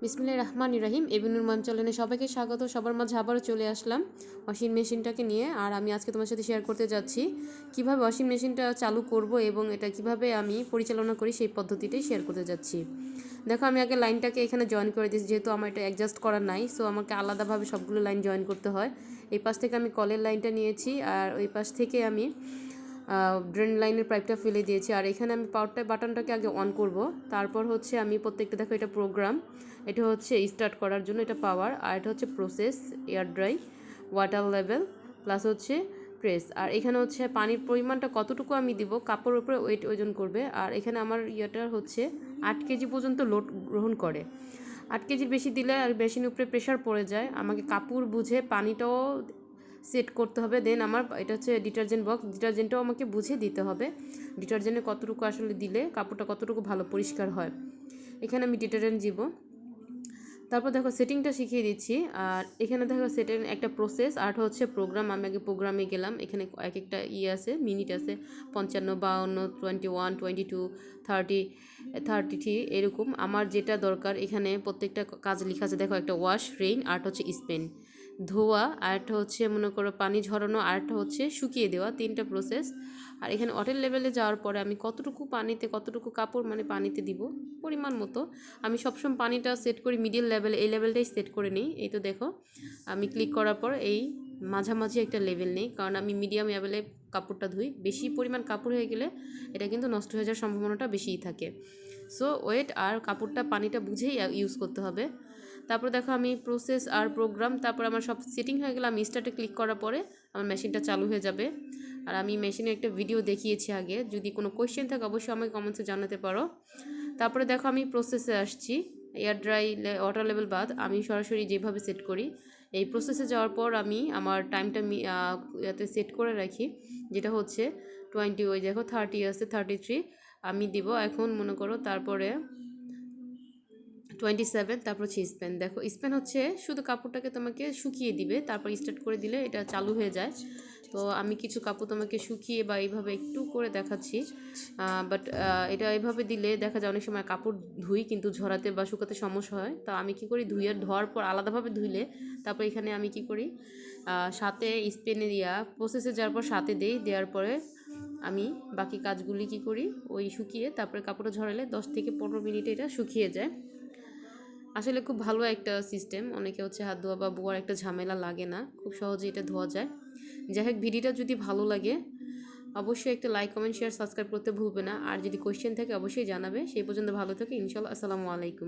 বিসমিল্লাহির রহমানির রহিম। এবিনুর ম্যাম চ্যানেলে সবাইকে স্বাগত। সবার মাঝে আবারও চলে আসলাম ওয়াশিং মেশিনটাকে নিয়ে। আর আমি আজকে তোমার সাথে শেয়ার করতে যাচ্ছি কিভাবে ওয়াশিং মেশিনটা চালু করব এবং এটা কিভাবে আমি পরিচালনা করি সেই পদ্ধতিটাই শেয়ার করতে যাচ্ছি। দেখো, আমি আগে লাইনটাকে এখানে জয়েন করে দিয়েছি, যেহেতু আমার এটা অ্যাডজাস্ট করা নাই, সো আমাকে আলাদাভাবে সবগুলো লাইন জয়েন করতে হয়। এই পাশ থেকে আমি কলের লাইনটা নিয়েছি আর ওই পাশ থেকে আমি ড্রেন লাইনের পাইপটা ফেলে দিয়েছি। আর এখানে আমি পাওয়ার বাটনটাকে আগে অন করব, তারপর হচ্ছে আমি প্রত্যেকটা, দেখো এটা প্রোগ্রাম, এটা হচ্ছে স্টার্ট করার জন্য, এটা পাওয়ার, আর এটা হচ্ছে process, air dry, water level, plus হচ্ছে প্রেস। আর এখানে হচ্ছে পানির পরিমাণটা কতটুকু আমি দিব, কাপড়ের উপরে ওয়েট ওজন করবে। আর এখানে আমার ইয়েটা হচ্ছে 8 কেজি পর্যন্ত লোড গ্রহণ করে। 8 কেজির বেশি দিলে আর মেশিনের উপরে প্রেশার পড়ে যায়, আমাকে কাপড় বুঝে পানিটাও সেট করতে হবে। দেন আমার এটা হচ্ছে ডিটারজেন্ট বক্স, ডিটারজেন্টটাও আমাকে বুঝে দিতে হবে, ডিটারজেন্টে কতটুকু আসলে দিলে কাপড়টা কতটুকু ভালো পরিষ্কার হয়। এখানে আমি ডিটারজেন্ট দিব। তারপর দেখো সেটিংটা শিখিয়ে দিচ্ছি। আর এখানে দেখো সেটিং একটা প্রসেস, আর হচ্ছে প্রোগ্রাম। আমি আগে প্রোগ্রামে গেলাম, এখানে এক একটা আছে, মিনিট আছে 55, 52, 21, 22, 30, 33 এরকম। আমার যেটা দরকার এখানে প্রত্যেকটা কাজ লেখা আছে। দেখো একটা ওয়াশ, রেইন, আর্ট হচ্ছে স্পেন, ধোয়া, আরেকটা হচ্ছে মনে করো পানি ঝরানো, আরেকটা হচ্ছে শুকিয়ে দেওয়া, 3টা প্রসেস। আর এখানে ওয়াটার লেভেলে যাওয়ার পরে আমি কতটুকু পানিতে কতটুকু কাপড় মানে পানিতে দিব পরিমাণ মতো। আমি সবসময় পানিটা সেট করি মিডিল লেভেলে, এই লেভেলটাই সেট করে নিই। এই তো দেখো, আমি ক্লিক করার পর এই মাঝামাঝি একটা লেভেল নেই, কারণ আমি মিডিয়াম লেভেলে কাপড়টা ধুই। বেশি পরিমাণ কাপড় হয়ে গেলে এটা কিন্তু নষ্ট হয়ে যাওয়ার সম্ভাবনাটা বেশিই থাকে। সো ওয়েট আর কাপড়টা পানিটা বুঝেই ইউজ করতে হবে। তারপর দেখো আমি প্রসেস আর প্রোগ্রাম, তারপর আমার সব সেটিং হয়ে গেলে আমি স্টার্টে ক্লিক করার পরে আমার মেশিনটা চালু হয়ে যাবে। আর আমি মেশিনের একটা ভিডিও দেখিয়েছি আগে, যদি কোনো কোয়েশ্চেন থাকে অবশ্যই আমাকে কমেন্টসে জানাতে পারো। তারপরে দেখো আমি প্রসেসে আসছি, এয়ার ড্রাই, ওয়াটার লেভেল বাদ আমি সরাসরি যেভাবে সেট করি। এই প্রসেসে যাওয়ার পর আমি আমার টাইমটা ইয়াতে সেট করে রাখি, যেটা হচ্ছে 20, ওই দেখো 30 আছে, 33 আমি দিব এখন মনে করো। তারপরে 27, তারপর হচ্ছে স্পেন। দেখো স্পেন হচ্ছে শুধু কাপড়টাকে তোমাকে শুকিয়ে দিবে, তারপর স্টার্ট করে দিলে এটা চালু হয়ে যায়। তো আমি কিছু কাপড় তোমাকে শুকিয়ে বা এইভাবে একটু করে দেখাচ্ছি। বাট এটা এইভাবে দিলে দেখা যায় অনেক সময় কাপড় ধুই কিন্তু ঝরাতে বা শুকাতে সমস্যা হয়। তো আমি কি করি, ধোয়ার পর আলাদাভাবে ধুইলে তারপর এখানে আমি কি করি, সাথে স্পেনে প্রসেসে যাওয়ার পর সাথে দেওয়ার পরে আমি বাকি কাজগুলি কি করি, ওই শুকিয়ে তারপরে কাপড়টা ঝরালে 10 থেকে 15 মিনিটে এটা শুকিয়ে যায়। আসলে খুব ভালো একটা সিস্টেম, অনেকে হচ্ছে হাত ধোয়া বা বোয়ার একটা ঝামেলা লাগে না, খুব সহজে এটা ধোয়া যায়। যাই হোক, ভিডিওটা যদি ভালো লাগে অবশ্যই একটা লাইক, কমেন্ট, শেয়ার, সাবস্ক্রাইব করতে ভুলবে না। আর যদি কোয়েশ্চেন থাকে অবশ্যই জানাবে। সেই পর্যন্ত ভালো থাকে ইনশাল্লাহ। আসসালামু আলাইকুম।